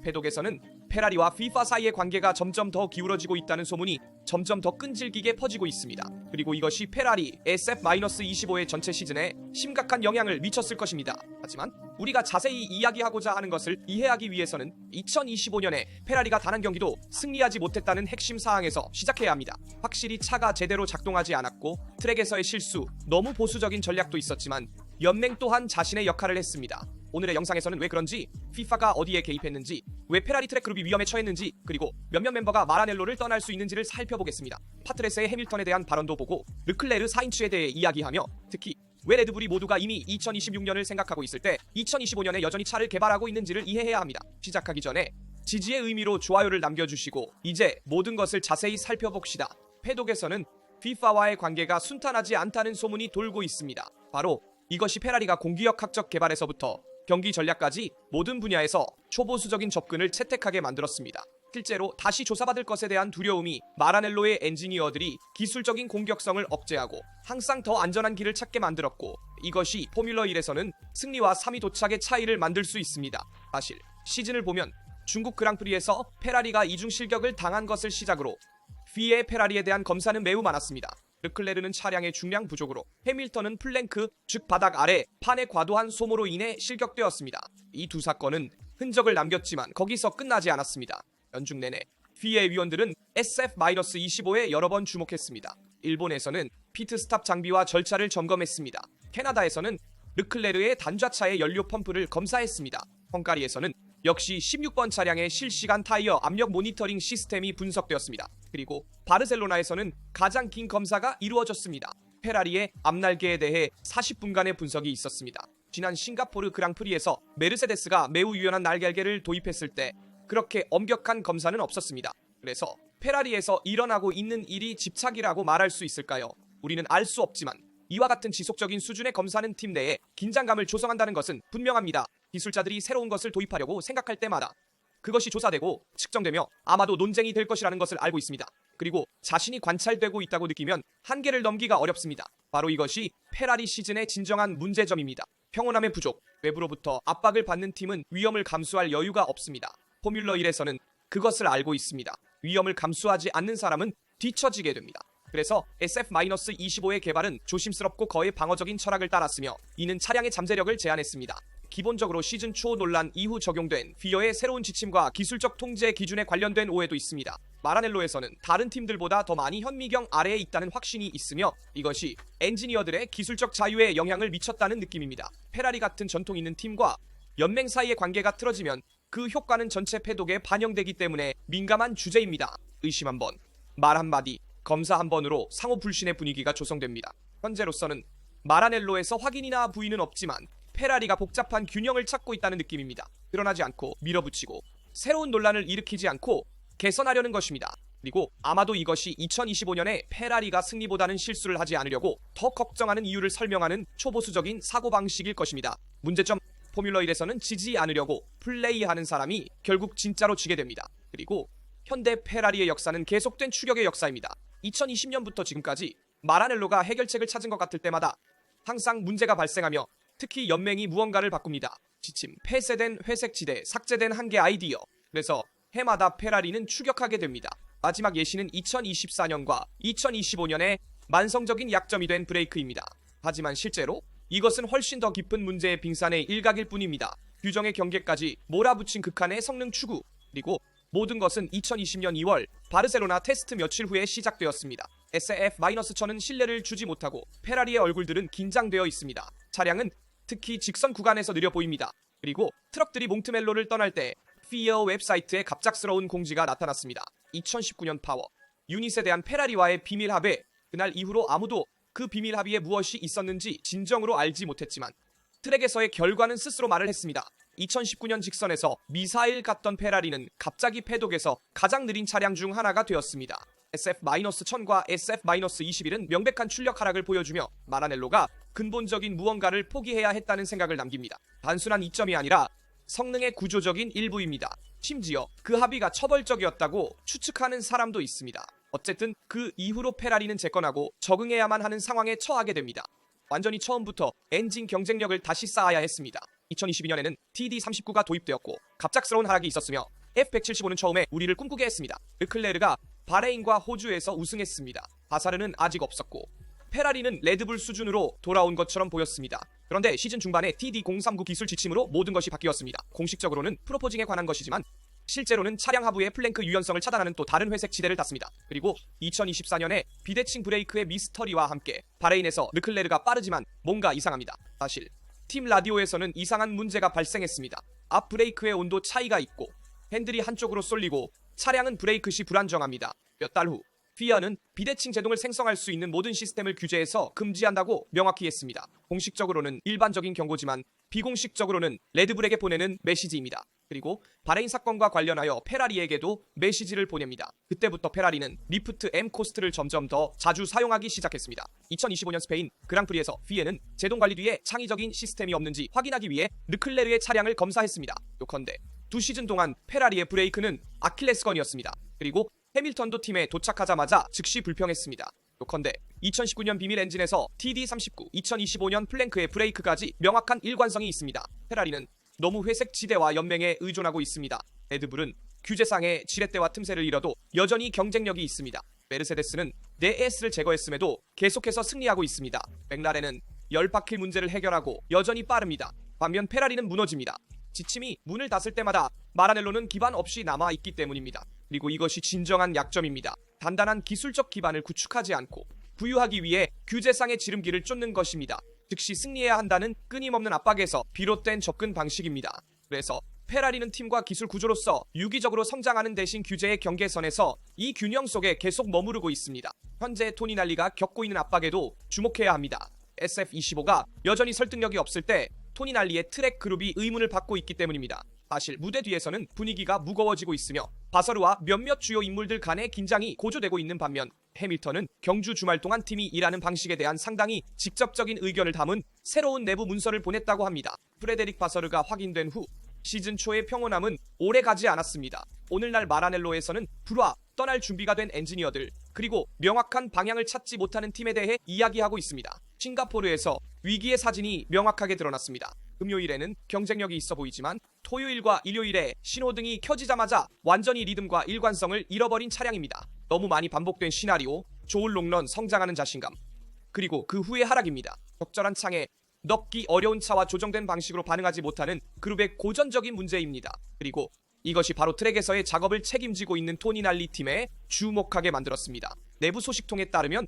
패독에서는 페라리와 FIFA 사이의 관계가 점점 더 기울어지고 있다는 소문이 점점 더 끈질기게 퍼지고 있습니다. 그리고 이것이 페라리 SF-25의 전체 시즌에 심각한 영향을 미쳤을 것입니다. 하지만 우리가 자세히 이야기하고자 하는 것을 이해하기 위해서는 2025년에 페라리가 단 한 경기도 승리하지 못했다는 핵심 사항에서 시작해야 합니다. 확실히 차가 제대로 작동하지 않았고 트랙에서의 실수, 너무 보수적인 전략도 있었지만 연맹 또한 자신의 역할을 했습니다. 오늘의 영상에서는 왜 그런지, FIFA가 어디에 개입했는지, 왜 페라리 트랙 그룹이 위험에 처했는지, 그리고 몇몇 멤버가 마라넬로를 떠날 수 있는지를 살펴보겠습니다. 파트레스의 해밀턴에 대한 발언도 보고 르클레르 사인츠에 대해 이야기하며, 특히 왜 레드불이 모두가 이미 2026년을 생각하고 있을 때 2025년에 여전히 차를 개발하고 있는지를 이해해야 합니다. 시작하기 전에 지지의 의미로 좋아요를 남겨주시고 이제 모든 것을 자세히 살펴봅시다. 패독에서는 FIFA와의 관계가 순탄하지 않다는 소문이 돌고 있습니다. 바로 이것이 페라리가 공기역학적 개발에서부터 경기 전략까지 모든 분야에서 초보수적인 접근을 채택하게 만들었습니다. 실제로 다시 조사받을 것에 대한 두려움이 마라넬로의 엔지니어들이 기술적인 공격성을 억제하고 항상 더 안전한 길을 찾게 만들었고, 이것이 포뮬러 1에서는 승리와 3위 도착의 차이를 만들 수 있습니다. 사실 시즌을 보면 중국 그랑프리에서 페라리가 이중 실격을 당한 것을 시작으로 FIA의 페라리에 대한 검사는 매우 많았습니다. 르클레르는 차량의 중량 부족으로, 해밀턴은 플랭크, 즉 바닥 아래 판의 과도한 소모로 인해 실격되었습니다. 이 두 사건은 흔적을 남겼지만 거기서 끝나지 않았습니다. 연중 내내 FIA 위원들은 SF-25에 여러 번 주목했습니다. 일본에서는 피트스탑 장비와 절차를 점검했습니다. 캐나다에서는 르클레르의 단좌차의 연료 펌프를 검사했습니다. 헝가리에서는 역시 16번 차량의 실시간 타이어 압력 모니터링 시스템이 분석되었습니다. 그리고 바르셀로나에서는 가장 긴 검사가 이루어졌습니다. 페라리의 앞날개에 대해 40분간의 분석이 있었습니다. 지난 싱가포르 그랑프리에서 메르세데스가 매우 유연한 날개를 도입했을 때 그렇게 엄격한 검사는 없었습니다. 그래서 페라리에서 일어나고 있는 일이 집착이라고 말할 수 있을까요? 우리는 알 수 없지만 이와 같은 지속적인 수준의 검사는 팀 내에 긴장감을 조성한다는 것은 분명합니다. 기술자들이 새로운 것을 도입하려고 생각할 때마다 그것이 조사되고 측정되며 아마도 논쟁이 될 것이라는 것을 알고 있습니다. 그리고 자신이 관찰되고 있다고 느끼면 한계를 넘기가 어렵습니다. 바로 이것이 페라리 시즌의 진정한 문제점입니다. 평온함의 부족, 외부로부터 압박을 받는 팀은 위험을 감수할 여유가 없습니다. 포뮬러 1에서는 그것을 알고 있습니다. 위험을 감수하지 않는 사람은 뒤처지게 됩니다. 그래서 SF-25의 개발은 조심스럽고 거의 방어적인 철학을 따랐으며, 이는 차량의 잠재력을 제한했습니다. 기본적으로 시즌 초 논란 이후 적용된 FIA의 새로운 지침과 기술적 통제 기준에 관련된 오해도 있습니다. 마라넬로에서는 다른 팀들보다 더 많이 현미경 아래에 있다는 확신이 있으며, 이것이 엔지니어들의 기술적 자유에 영향을 미쳤다는 느낌입니다. 페라리 같은 전통 있는 팀과 연맹 사이의 관계가 틀어지면 그 효과는 전체 패독에 반영되기 때문에 민감한 주제입니다. 의심 한 번, 말 한마디, 검사 한 번으로 상호 불신의 분위기가 조성됩니다. 현재로서는 마라넬로에서 확인이나 부인은 없지만 페라리가 복잡한 균형을 찾고 있다는 느낌입니다. 드러나지 않고 밀어붙이고 새로운 논란을 일으키지 않고 개선하려는 것입니다. 그리고 아마도 이것이 2025년에 페라리가 승리보다는 실수를 하지 않으려고 더 걱정하는 이유를 설명하는 초보수적인 사고방식일 것입니다. 문제점, 포뮬러 1에서는 지지 않으려고 플레이하는 사람이 결국 진짜로 지게 됩니다. 그리고 현대 페라리의 역사는 계속된 추격의 역사입니다. 2020년부터 지금까지 마라넬로가 해결책을 찾은 것 같을 때마다 항상 문제가 발생하며, 특히 연맹이 무언가를 바꿉니다. 지침, 폐쇄된 회색 지대, 삭제된 한계 아이디어. 그래서 해마다 페라리는 추격하게 됩니다. 마지막 예시는 2024년과 2025년의 만성적인 약점이 된 브레이크입니다. 하지만 실제로 이것은 훨씬 더 깊은 문제의 빙산의 일각일 뿐입니다. 규정의 경계까지 몰아붙인 극한의 성능 추구, 그리고 모든 것은 2020년 2월 바르셀로나 테스트 며칠 후에 시작되었습니다. SF-1000은 신뢰를 주지 못하고 페라리의 얼굴들은 긴장되어 있습니다. 차량은 특히 직선 구간에서 느려 보입니다. 그리고 트럭들이 몽트멜로를 떠날 때 FIA 웹사이트에 갑작스러운 공지가 나타났습니다. 2019년 파워 유닛에 대한 페라리와의 비밀 합의. 그날 이후로 아무도 그 비밀 합의에 무엇이 있었는지 진정으로 알지 못했지만 트랙에서의 결과는 스스로 말을 했습니다. 2019년 직선에서 미사일 같던 페라리는 갑자기 패독에서 가장 느린 차량 중 하나가 되었습니다. SF-1000과 SF-21은 명백한 출력 하락을 보여주며 마라넬로가 근본적인 무언가를 포기해야 했다는 생각을 남깁니다. 단순한 이점이 아니라 성능의 구조적인 일부입니다. 심지어 그 합의가 처벌적이었다고 추측하는 사람도 있습니다. 어쨌든 그 이후로 페라리는 재건하고 적응해야만 하는 상황에 처하게 됩니다. 완전히 처음부터 엔진 경쟁력을 다시 쌓아야 했습니다. 2022년에는 TD39가 도입되었고 갑작스러운 하락이 있었으며 F175는 처음에 우리를 꿈꾸게 했습니다. 르클레르가 바레인과 호주에서 우승했습니다. 바사르는 아직 없었고 페라리는 레드불 수준으로 돌아온 것처럼 보였습니다. 그런데 시즌 중반에 TD039 기술 지침으로 모든 것이 바뀌었습니다. 공식적으로는 프로포징에 관한 것이지만 실제로는 차량 하부의 플랭크 유연성을 차단하는 또 다른 회색 지대를 das습니다. 그리고 2024년에 비대칭 브레이크의 미스터리와 함께 바레인에서 르클레르가 빠르지만 뭔가 이상합니다. 사실 팀 라디오에서는 이상한 문제가 발생했습니다. 앞 브레이크의 온도 차이가 있고 핸들이 한쪽으로 쏠리고 차량은 브레이크 시 불안정합니다. 몇 달 후 피아는 비대칭 제동을 생성할 수 있는 모든 시스템을 규제해서 금지한다고 명확히 했습니다. 공식적으로는 일반적인 경고지만 비공식적으로는 레드불에게 보내는 메시지입니다. 그리고 바레인 사건과 관련하여 페라리에게도 메시지를 보냅니다. 그때부터 페라리는 리프트 M 코스트를 점점 더 자주 사용하기 시작했습니다. 2025년 스페인 그랑프리에서 피에는 제동 관리 뒤에 창의적인 시스템이 없는지 확인하기 위해 르클레르의 차량을 검사했습니다. 요컨대 2시즌 동안 페라리의 브레이크는 아킬레스건이었습니다. 그리고 해밀턴도 팀에 도착하자마자 즉시 불평했습니다. 요컨대 2019년 비밀 엔진에서 TD39, 2025년 플랭크의 브레이크까지 명확한 일관성이 있습니다. 페라리는 너무 회색 지대와 연맹에 의존하고 있습니다. 레드불은 규제상의 지렛대와 틈새를 잃어도 여전히 경쟁력이 있습니다. 메르세데스는 네에스를 제거했음에도 계속해서 승리하고 있습니다. 맥라렌은 10바퀴 문제를 해결하고 여전히 빠릅니다. 반면 페라리는 무너집니다. 지침이 문을 닫을 때마다 마라넬로는 기반 없이 남아있기 때문입니다. 그리고 이것이 진정한 약점입니다. 단단한 기술적 기반을 구축하지 않고 부유하기 위해 규제상의 지름길을 쫓는 것입니다. 즉시 승리해야 한다는 끊임없는 압박에서 비롯된 접근 방식입니다. 그래서 페라리는 팀과 기술 구조로서 유기적으로 성장하는 대신 규제의 경계선에서 이 균형 속에 계속 머무르고 있습니다. 현재 토니날리가 겪고 있는 압박에도 주목해야 합니다. SF25가 여전히 설득력이 없을 때 토니날리의 트랙 그룹이 의문을 받고 있기 때문입니다. 사실 무대 뒤에서는 분위기가 무거워지고 있으며 바서르와 몇몇 주요 인물들 간의 긴장이 고조되고 있는 반면 해밀턴은 경주 주말 동안 팀이 일하는 방식에 대한 상당히 직접적인 의견을 담은 새로운 내부 문서를 보냈다고 합니다. 프레데릭 바서르가 확인된 후 시즌 초의 평온함은 오래 가지 않았습니다. 오늘날 마라넬로에서는 불화, 떠날 준비가 된 엔지니어들, 그리고 명확한 방향을 찾지 못하는 팀에 대해 이야기하고 있습니다. 싱가포르에서 위기의 사진이 명확하게 드러났습니다. 금요일에는 경쟁력이 있어 보이지만 토요일과 일요일에 신호등이 켜지자마자 완전히 리듬과 일관성을 잃어버린 차량입니다. 너무 많이 반복된 시나리오, 좋은 롱런, 성장하는 자신감, 그리고 그 후의 하락입니다. 적절한 창에 넣기 어려운 차와 조정된 방식으로 반응하지 못하는 그룹의 고전적인 문제입니다. 그리고 이것이 바로 트랙에서의 작업을 책임지고 있는 토니날리 팀에 주목하게 만들었습니다. 내부 소식통에 따르면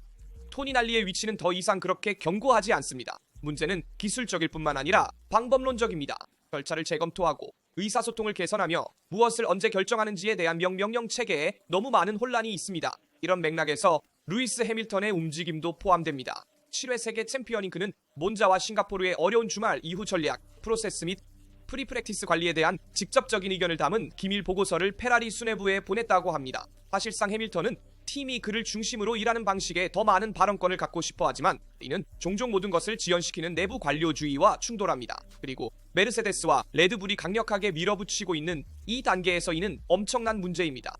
토니날리의 위치는 더 이상 그렇게 견고하지 않습니다. 문제는 기술적일 뿐만 아니라 방법론적입니다. 절차를 재검토하고 의사소통을 개선하며 무엇을 언제 결정하는지에 대한 명령 체계에 너무 많은 혼란이 있습니다. 이런 맥락에서 루이스 해밀턴의 움직임도 포함됩니다. 7회 세계 챔피언인 그는 몬자와 싱가포르의 어려운 주말 이후 전략, 프로세스 및 프리프랙티스 관리에 대한 직접적인 의견을 담은 기밀 보고서를 페라리 수뇌부에 보냈다고 합니다. 사실상 해밀턴은 팀이 그를 중심으로 일하는 방식에 더 많은 발언권을 갖고 싶어 하지만 이는 종종 모든 것을 지연시키는 내부 관료주의와 충돌합니다. 그리고 메르세데스와 레드불이 강력하게 밀어붙이고 있는 이 단계에서 이는 엄청난 문제입니다.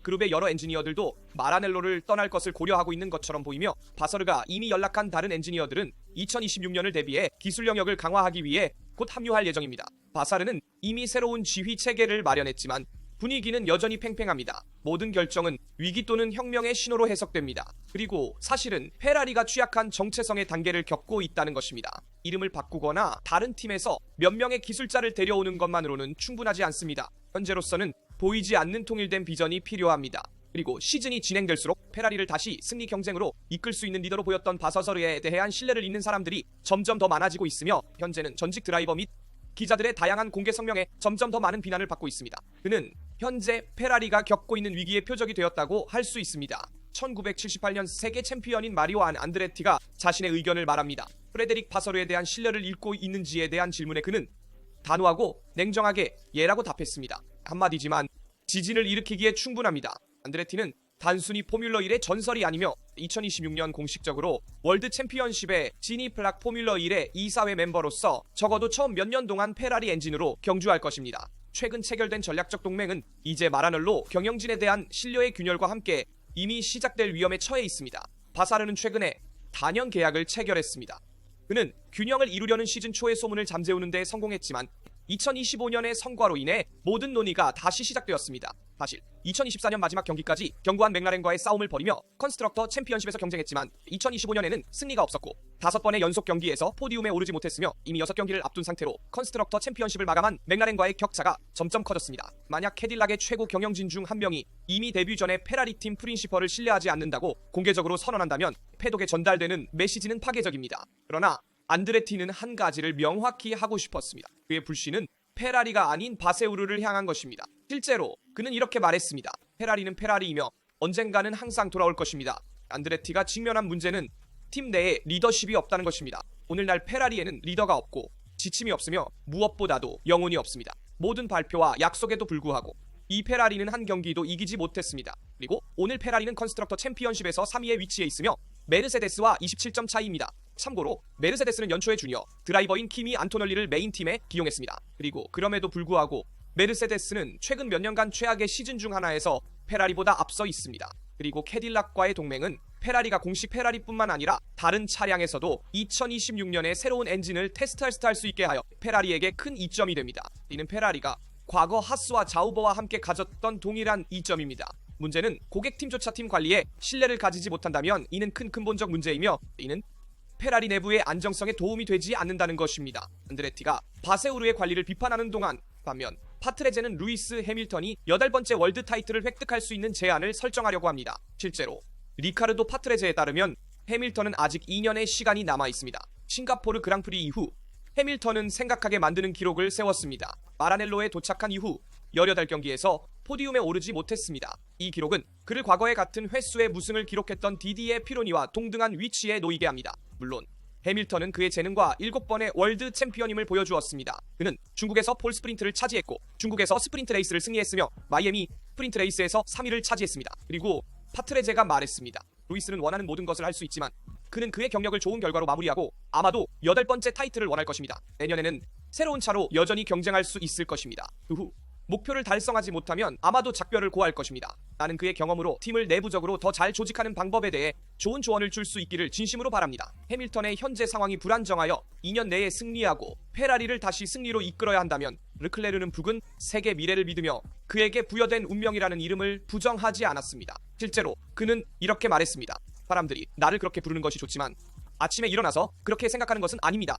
그룹의 여러 엔지니어들도 마라넬로를 떠날 것을 고려하고 있는 것처럼 보이며 바서르가 이미 연락한 다른 엔지니어들은 2026년을 대비해 기술 영역을 강화하기 위해 곧 합류할 예정입니다. 바사르는 이미 새로운 지휘 체계를 마련했지만 분위기는 여전히 팽팽합니다. 모든 결정은 위기 또는 혁명의 신호로 해석됩니다. 그리고 사실은 페라리가 취약한 정체성의 단계를 겪고 있다는 것입니다. 이름을 바꾸거나 다른 팀에서 몇 명의 기술자를 데려오는 것만으로는 충분하지 않습니다. 현재로서는 보이지 않는 통일된 비전이 필요합니다. 그리고 시즌이 진행될수록 페라리를 다시 승리 경쟁으로 이끌 수 있는 리더로 보였던 바서르에 대한 신뢰를 잃는 사람들이 점점 더 많아지고 있으며 현재는 전직 드라이버 및 기자들의 다양한 공개 성명에 점점 더 많은 비난을 받고 있습니다. 그는 현재 페라리가 겪고 있는 위기의 표적이 되었다고 할 수 있습니다. 1978년 세계 챔피언인 마리오 안드레티가 자신의 의견을 말합니다. 프레데릭 바서르에 대한 신뢰를 잃고 있는지에 대한 질문에 그는 단호하고 냉정하게 예라고 답했습니다. 한마디지만 지진을 일으키기에 충분합니다. 안드레티는 단순히 포뮬러 1의 전설이 아니며 2026년 공식적으로 월드 챔피언십의 지니 플락 포뮬러 1의 이사회 멤버로서 적어도 처음 몇 년 동안 페라리 엔진으로 경주할 것입니다. 최근 체결된 전략적 동맹은 이제 마라넬로 경영진에 대한 신뢰의 균열과 함께 이미 시작될 위험에 처해 있습니다. 바사르는 최근에 단연 계약을 체결했습니다. 그는 균형을 이루려는 시즌 초의 소문을 잠재우는 데 성공했지만 2025년의 성과로 인해 모든 논의가 다시 시작되었습니다. 사실 2024년 마지막 경기까지 견고한 맥라렌과의 싸움을 벌이며 컨스트럭터 챔피언십에서 경쟁했지만 2025년에는 승리가 없었고 5번의 연속 경기에서 포디움에 오르지 못했으며 이미 6경기를 앞둔 상태로 컨스트럭터 챔피언십을 마감한 맥라렌과의 격차가 점점 커졌습니다. 만약 캐딜락의 최고 경영진 중 한 명이 이미 데뷔 전에 페라리 팀 프린시펄을 신뢰하지 않는다고 공개적으로 선언한다면 패독에 전달되는 메시지는 파괴적입니다. 그러나 안드레티는 한 가지를 명확히 하고 싶었습니다. 그의 불씨는 페라리가 아닌 바세우르를 향한 것입니다. 실제로 그는 이렇게 말했습니다. 페라리는 페라리이며 언젠가는 항상 돌아올 것입니다. 안드레티가 직면한 문제는 팀 내에 리더십이 없다는 것입니다. 오늘날 페라리에는 리더가 없고 지침이 없으며 무엇보다도 영혼이 없습니다. 모든 발표와 약속에도 불구하고 이 페라리는 한 경기도 이기지 못했습니다. 그리고 오늘 페라리는 컨스트럭터 챔피언십에서 3위에 위치해 있으며 메르세데스와 27점 차이입니다. 참고로 메르세데스는 연초에 주니어 드라이버인 키미 안토널리를 메인팀에 기용했습니다. 그리고 그럼에도 불구하고 메르세데스는 최근 몇 년간 최악의 시즌 중 하나에서 페라리보다 앞서 있습니다. 그리고 캐딜락과의 동맹은 페라리가 공식 페라리뿐만 아니라 다른 차량에서도 2026년에 새로운 엔진을 테스트할 수 있게 하여 페라리에게 큰 이점이 됩니다. 이는 페라리가 과거 하스와 자우버와 함께 가졌던 동일한 이점입니다. 문제는 고객팀조차 팀 관리에 신뢰를 가지지 못한다면 이는 큰 근본적 문제이며 이는 페라리 내부의 안정성에 도움이 되지 않는다는 것입니다. 안드레티가 바세우르의 관리를 비판하는 동안 반면 파트레제는 루이스 해밀턴이 8번째 월드 타이틀을 획득할 수 있는 제한을 설정하려고 합니다. 실제로 리카르도 파트레제에 따르면 해밀턴은 아직 2년의 시간이 남아 있습니다. 싱가포르 그랑프리 이후 해밀턴은 생각하게 만드는 기록을 세웠습니다. 마라넬로에 도착한 이후 18경기에서 포디움에 오르지 못했습니다. 이 기록은 그를 과거에 같은 횟수의 무승을 기록했던 디디에 피로니와 동등한 위치에 놓이게 합니다. 물론 해밀턴은 그의 재능과 7번의 월드 챔피언임을 보여주었습니다. 그는 중국에서 폴 스프린트를 차지했고 중국에서 스프린트 레이스를 승리했으며 마이애미 스프린트 레이스에서 3위를 차지했습니다. 그리고 파트레제가 말했습니다. 루이스는 원하는 모든 것을 할 수 있지만 그는 그의 경력을 좋은 결과로 마무리하고 아마도 8번째 타이틀을 원할 것입니다. 내년에는 새로운 차로 여전히 경쟁할 수 있을 것입니다. 그 후 목표를 달성하지 못하면 아마도 작별을 고할 것입니다. 나는 그의 경험으로 팀을 내부적으로 더 잘 조직하는 방법에 대해 좋은 조언을 줄 수 있기를 진심으로 바랍니다. 해밀턴의 현재 상황이 불안정하여 2년 내에 승리하고 페라리를 다시 승리로 이끌어야 한다면 르클레르는 북은 세계 미래를 믿으며 그에게 부여된 운명이라는 이름을 부정하지 않았습니다. 실제로 그는 이렇게 말했습니다. 사람들이 나를 그렇게 부르는 것이 좋지만 아침에 일어나서 그렇게 생각하는 것은 아닙니다.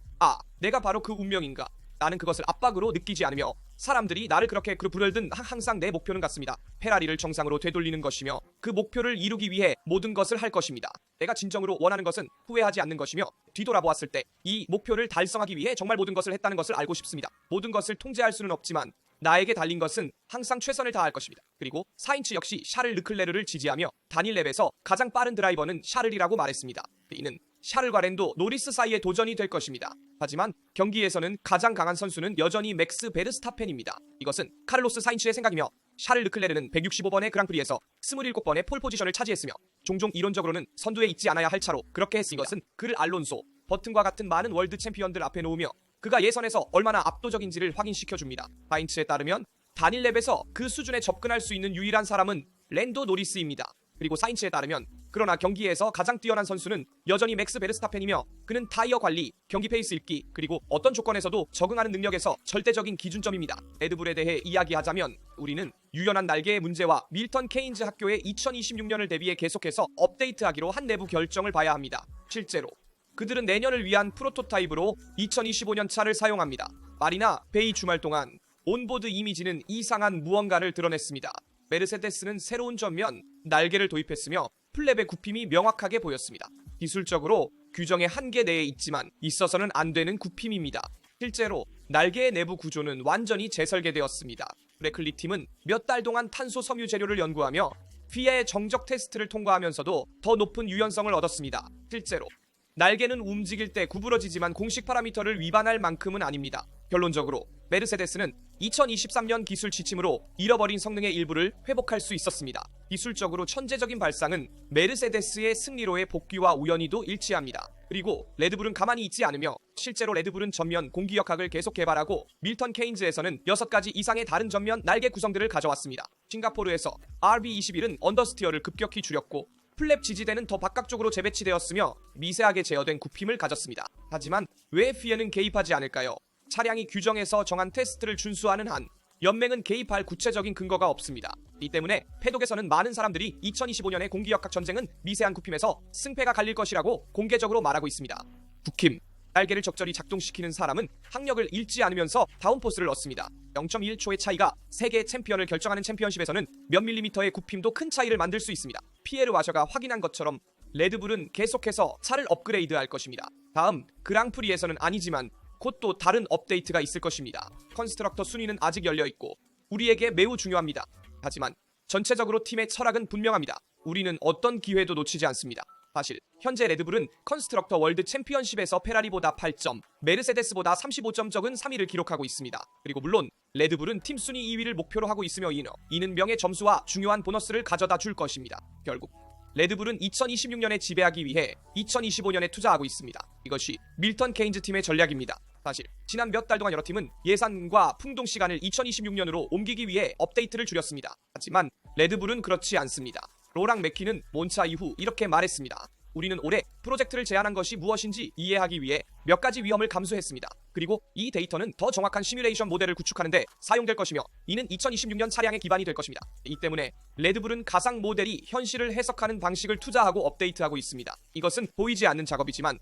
내가 바로 그 운명인가? 나는 그것을 압박으로 느끼지 않으며 사람들이 나를 그렇게 부르든 항상 내 목표는 같습니다. 페라리를 정상으로 되돌리는 것이며 그 목표를 이루기 위해 모든 것을 할 것입니다. 내가 진정으로 원하는 것은 후회하지 않는 것이며 뒤돌아보았을 때 이 목표를 달성하기 위해 정말 모든 것을 했다는 것을 알고 싶습니다. 모든 것을 통제할 수는 없지만 나에게 달린 것은 항상 최선을 다할 것입니다. 그리고 사인츠 역시 샤를 르클레르를 지지하며 단일 랩에서 가장 빠른 드라이버는 샤를이라고 말했습니다. 이는 샤를과 렌도 노리스 사이의 도전이 될 것입니다. 하지만 경기에서는 가장 강한 선수는 여전히 맥스 베르스타펜입니다. 이것은 카를로스 사인츠의 생각이며 샤를 르클레르는 165번의 그랑프리에서 27번의 폴 포지션을 차지했으며 종종 이론적으로는 선두에 있지 않아야 할 차로 그렇게 했습니다. 이것은 그를 알론소, 버튼과 같은 많은 월드 챔피언들 앞에 놓으며 그가 예선에서 얼마나 압도적인지를 확인시켜줍니다. 사인츠에 따르면 단일 랩에서 그 수준에 접근할 수 있는 유일한 사람은 랜도 노리스입니다. 그리고 사인츠에 따르면 그러나 경기에서 가장 뛰어난 선수는 여전히 맥스 베르스타펜이며 그는 타이어 관리, 경기 페이스 읽기, 그리고 어떤 조건에서도 적응하는 능력에서 절대적인 기준점입니다. 레드불에 대해 이야기하자면 우리는 유연한 날개의 문제와 밀턴 케인즈 학교의 2026년을 대비해 계속해서 업데이트하기로 한 내부 결정을 봐야 합니다. 실제로 그들은 내년을 위한 프로토타입으로 2025년 차를 사용합니다. 말이나 베이 주말 동안 온보드 이미지는 이상한 무언가를 드러냈습니다. 메르세데스는 새로운 전면, 날개를 도입했으며 플랩의 굽힘이 명확하게 보였습니다. 기술적으로 규정의 한계 내에 있지만 있어서는 안 되는 굽힘입니다. 실제로 날개의 내부 구조는 완전히 재설계되었습니다. 브래클리 팀은 몇 달 동안 탄소 섬유 재료를 연구하며 FIA의 정적 테스트를 통과하면서도 더 높은 유연성을 얻었습니다. 실제로 날개는 움직일 때 구부러지지만 공식 파라미터를 위반할 만큼은 아닙니다. 결론적으로 메르세데스는 2023년 기술 지침으로 잃어버린 성능의 일부를 회복할 수 있었습니다. 기술적으로 천재적인 발상은 메르세데스의 승리로의 복귀와 우연히도 일치합니다. 그리고 레드불은 가만히 있지 않으며 실제로 레드불은 전면 공기역학을 계속 개발하고 밀턴 케인즈에서는 6가지 이상의 다른 전면 날개 구성들을 가져왔습니다. 싱가포르에서 RB21은 언더스티어를 급격히 줄였고 플랩 지지대는 더 바깥쪽으로 재배치되었으며 미세하게 제어된 굽힘을 가졌습니다. 하지만 왜 FIA는 개입하지 않을까요? 차량이 규정에서 정한 테스트를 준수하는 한 연맹은 개입할 구체적인 근거가 없습니다. 이 때문에 패독에서는 많은 사람들이 2025년의 공기역학 전쟁은 미세한 굽힘에서 승패가 갈릴 것이라고 공개적으로 말하고 있습니다. 굽힘, 날개를 적절히 작동시키는 사람은 항력을 잃지 않으면서 다운포스를 얻습니다. 0.1초의 차이가 세계 챔피언을 결정하는 챔피언십에서는 몇 밀리미터의 굽힘도 큰 차이를 만들 수 있습니다. 피에르 와셔가 확인한 것처럼 레드불은 계속해서 차를 업그레이드할 것입니다. 다음 그랑프리에서는 아니지만 곧 또 다른 업데이트가 있을 것입니다. 컨스트럭터 순위는 아직 열려있고 우리에게 매우 중요합니다. 하지만 전체적으로 팀의 철학은 분명합니다. 우리는 어떤 기회도 놓치지 않습니다. 사실 현재 레드불은 컨스트럭터 월드 챔피언십에서 페라리보다 8점, 메르세데스보다 35점 적은 3위를 기록하고 있습니다. 그리고 물론 레드불은 팀 순위 2위를 목표로 하고 있으며 이는 명예 점수와 중요한 보너스를 가져다 줄 것입니다. 결국 레드불은 2026년에 지배하기 위해 2025년에 투자하고 있습니다. 이것이 밀턴 케인즈 팀의 전략입니다. 사실 지난 몇 달 동안 여러 팀은 예산과 풍동 시간을 2026년으로 옮기기 위해 업데이트를 줄였습니다. 하지만 레드불은 그렇지 않습니다. 로랑 맥키는 몬차 이후 이렇게 말했습니다. 우리는 올해 프로젝트를 제안한 것이 무엇인지 이해하기 위해 몇 가지 위험을 감수했습니다. 그리고 이 데이터는 더 정확한 시뮬레이션 모델을 구축하는 데 사용될 것이며 이는 2026년 차량의 기반이 될 것입니다. 이 때문에 레드불은 가상 모델이 현실을 해석하는 방식을 투자하고 업데이트하고 있습니다. 이것은 보이지 않는 작업이지만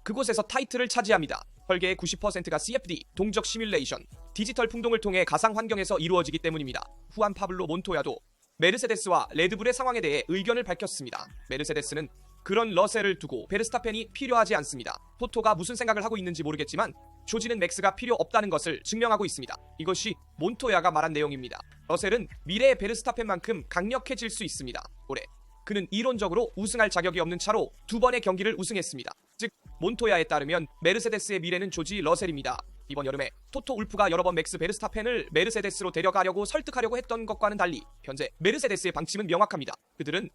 그곳에서 타이틀을 차지합니다. 설계의 90%가 CFD, 동적 시뮬레이션, 디지털 풍동을 통해 가상 환경에서 이루어지기 때문입니다. 후안 파블로 몬토야도 메르세데스와 레드불의 상황에 대해 의견을 밝혔습니다. 메르세데스는 그런 러셀을 두고 베르스타펜이 필요하지 않습니다. 토토가 무슨 생각을 하고 있는지 모르겠지만 조지는 맥스가 필요 없다는 것을 증명하고 있습니다. 이것이 몬토야가 말한 내용입니다. 러셀은 미래의 베르스타펜만큼 강력해질 수 있습니다. 올해 그는 이론적으로 우승할 자격이 없는 차로 2번의 경기를 우승했습니다. 즉 몬토야에 따르면 메르세데스의 미래는 조지 러셀입니다. 이번 여름에 토토 울프가 여러 번 맥스 베르스타펜을 메르세데스로 데려가려고 설득하려고 했던 것과는 달리 현재 메르세데스의 방침은 명확합니다. 그들은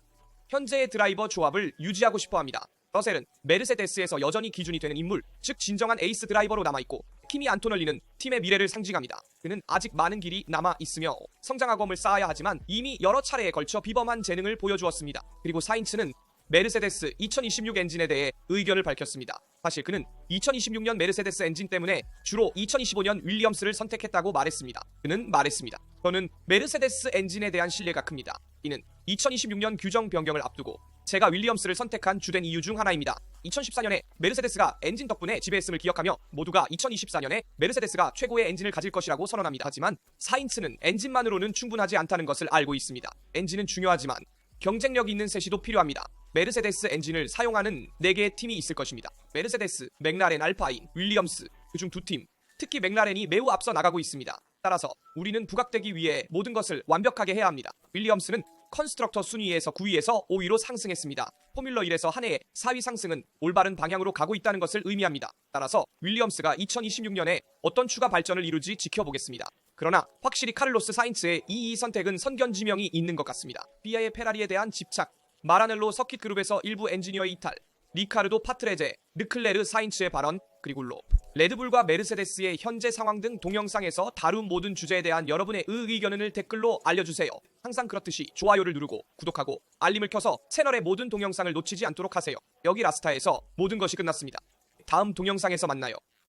현재의 드라이버 조합을 유지하고 싶어합니다. 러셀은 메르세데스에서 여전히 기준이 되는 인물, 즉 진정한 에이스 드라이버로 남아있고 키미 안토널리는 팀의 미래를 상징합니다. 그는 아직 많은 길이 남아있으며 성장학원을 쌓아야 하지만 이미 여러 차례에 걸쳐 비범한 재능을 보여주었습니다. 그리고 사인츠는 메르세데스 2026 엔진에 대해 의견을 밝혔습니다. 사실 그는 2026년 메르세데스 엔진 때문에 주로 2025년 윌리엄스를 선택했다고 말했습니다. 그는 말했습니다. 저는 메르세데스 엔진에 대한 신뢰가 큽니다. 이는 2026년 규정 변경을 앞두고 제가 윌리엄스를 선택한 주된 이유 중 하나입니다. 2014년에 메르세데스가 엔진 덕분에 지배했음을 기억하며 모두가 2024년에 메르세데스가 최고의 엔진을 가질 것이라고 선언합니다. 하지만 사인츠는 엔진만으로는 충분하지 않다는 것을 알고 있습니다. 엔진은 중요하지만 경쟁력 있는 셋이도 필요합니다. 메르세데스 엔진을 사용하는 4개의 팀이 있을 것입니다. 메르세데스, 맥라렌, 알파인, 윌리엄스, 그중 2팀, 특히 맥라렌이 매우 앞서 나가고 있습니다. 따라서 우리는 부각되기 위해 모든 것을 완벽하게 해야 합니다. 윌리엄스는 컨스트럭터 순위에서 9위에서 5위로 상승했습니다. 포뮬러 1에서 한 해의 4위 상승은 올바른 방향으로 가고 있다는 것을 의미합니다. 따라서 윌리엄스가 2026년에 어떤 추가 발전을 이루지 지켜보겠습니다. 그러나 확실히 카를로스 사인츠의 이 선택은 선견지명이 있는 것 같습니다. 피아의 페라리에 대한 집착, 마라넬로 서킷 그룹에서 일부 엔지니어의 이탈, 리카르도 파트레제, 르클레르 사인츠의 발언, 그리고 레드불과 메르세데스의 현재 상황 등 동영상에서 다룬 모든 주제에 대한 여러분의 의견을 댓글로 알려주세요. 항상 그렇듯이 좋아요를 누르고 구독하고 알림을 켜서 채널의 모든 동영상을 놓치지 않도록 하세요. 여기 라스타에서 모든 것이 끝났습니다. 다음 동영상에서 만나요.